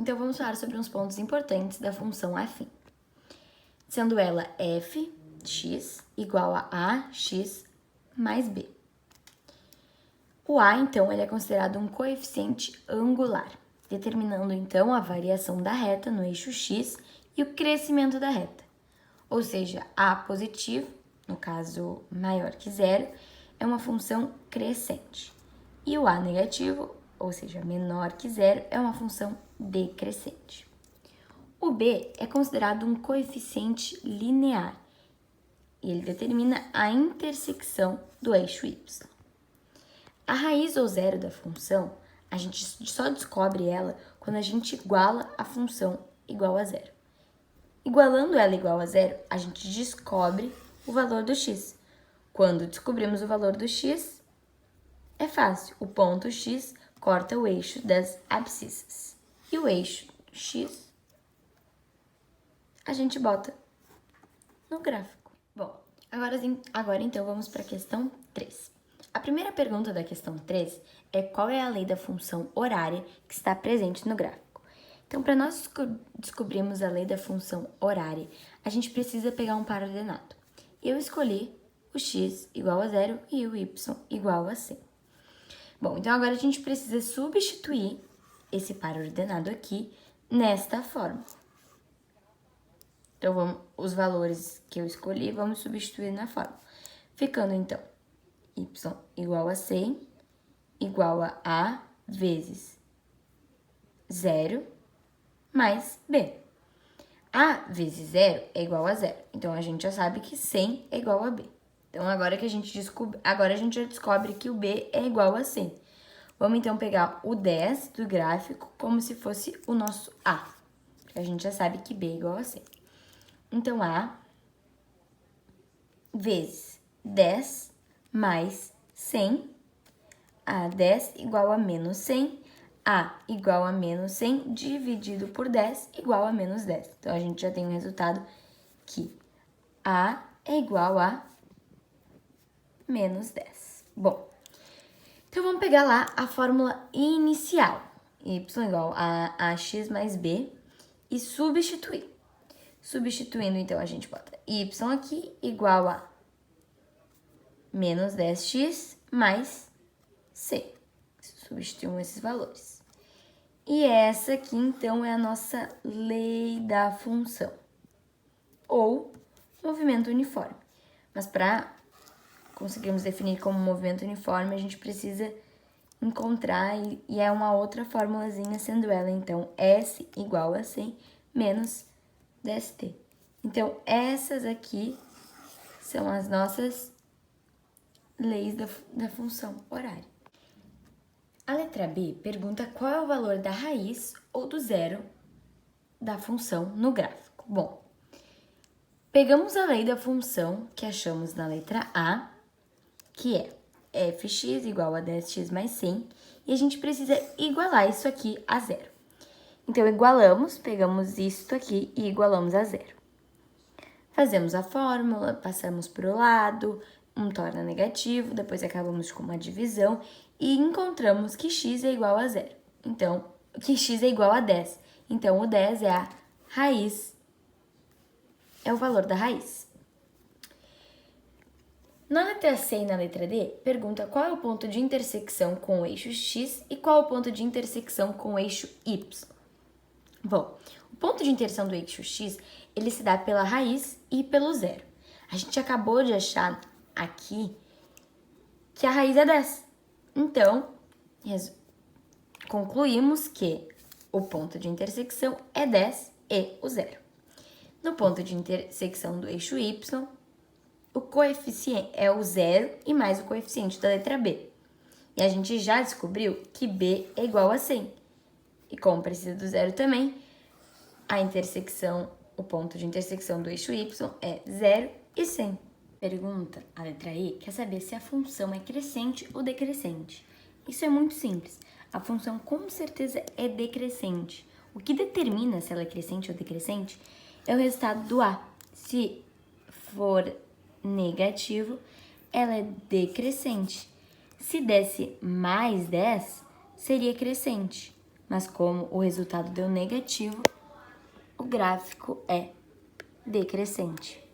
Então, vamos falar sobre uns pontos importantes da função afim. Sendo ela fx igual a ax mais b. O a, então, ele é considerado um coeficiente angular, determinando, então, a variação da reta no eixo x e o crescimento da reta. Ou seja, a positivo, no caso maior que zero, é uma função crescente. E o a negativo, ou seja, menor que zero, é uma função decrescente. O b é considerado um coeficiente linear e ele determina a intersecção do eixo y. A raiz ou zero da função, a gente só descobre ela quando a gente iguala a função igual a zero. Igualando ela igual a zero, a gente descobre o valor do x. Quando descobrimos o valor do x, é fácil. O ponto x corta o eixo das abscissas. E o eixo x a gente bota no gráfico. Bom, agora então vamos para a questão 3. A primeira pergunta da questão 3 é qual é a lei da função horária que está presente no gráfico. Então, para nós descobrirmos a lei da função horária, a gente precisa pegar um par ordenado. Eu escolhi o x igual a 0 e o y igual a 100. Bom, então agora a gente precisa substituir esse par ordenado aqui nesta forma. Então, os valores que eu escolhi, vamos substituir na fórmula. Ficando, então, y igual a 100 igual a A vezes 0 mais B. A vezes 0 é igual a 0. Então, a gente já sabe que 100 é igual a B. Então, agora a gente já descobre que o B é igual a 100. Vamos, então, pegar o 10 do gráfico como se fosse o nosso A. Porque a gente já sabe que B é igual a 100. Então, A vezes 10 mais 100, a 10 igual a menos 100, a igual a menos 100 dividido por 10 igual a menos 10. Então, a gente já tem um resultado que a é igual a menos 10. Bom, então vamos pegar lá a fórmula inicial, y igual a ax mais b, e substituir. Substituindo, então, a gente bota y aqui igual a menos 10x mais c. Substituímos esses valores. E essa aqui, então, é a nossa lei da função, ou movimento uniforme. Mas para conseguirmos definir como movimento uniforme, a gente precisa encontrar, e é uma outra formulazinha, sendo ela, então, S igual a 100 menos 10t. Então, essas aqui são as nossas leis da função horária. A letra B pergunta qual é o valor da raiz ou do zero da função no gráfico. Bom, pegamos a lei da função que achamos na letra A, que é fx igual a 10x mais 100, e a gente precisa igualar isso aqui a zero. Então, igualamos, pegamos isto aqui e igualamos a zero. Fazemos a fórmula, passamos para o lado, torna negativo, depois acabamos com uma divisão e encontramos que x é igual a zero. Então, que x é igual a 10. Então, o 10 é a raiz, é o valor da raiz. Na letra C e na letra D, pergunta qual é o ponto de intersecção com o eixo x e qual é o ponto de intersecção com o eixo y. Bom, o ponto de intersecção do eixo x, ele se dá pela raiz e pelo zero. A gente acabou de achar aqui que a raiz é 10. Então, concluímos que o ponto de intersecção é 10 e o zero. No ponto de intersecção do eixo y, o coeficiente é o zero e mais o coeficiente da letra B. E a gente já descobriu que B é igual a 100. E como precisa do zero também, o ponto de intersecção do eixo y é 0 e 100. Pergunta, a letra E, quer saber se a função é crescente ou decrescente. Isso é muito simples. A função com certeza é decrescente. O que determina se ela é crescente ou decrescente é o resultado do A. Se for negativo, ela é decrescente. Se desse mais 10, seria crescente. Mas como o resultado deu negativo, o gráfico é decrescente.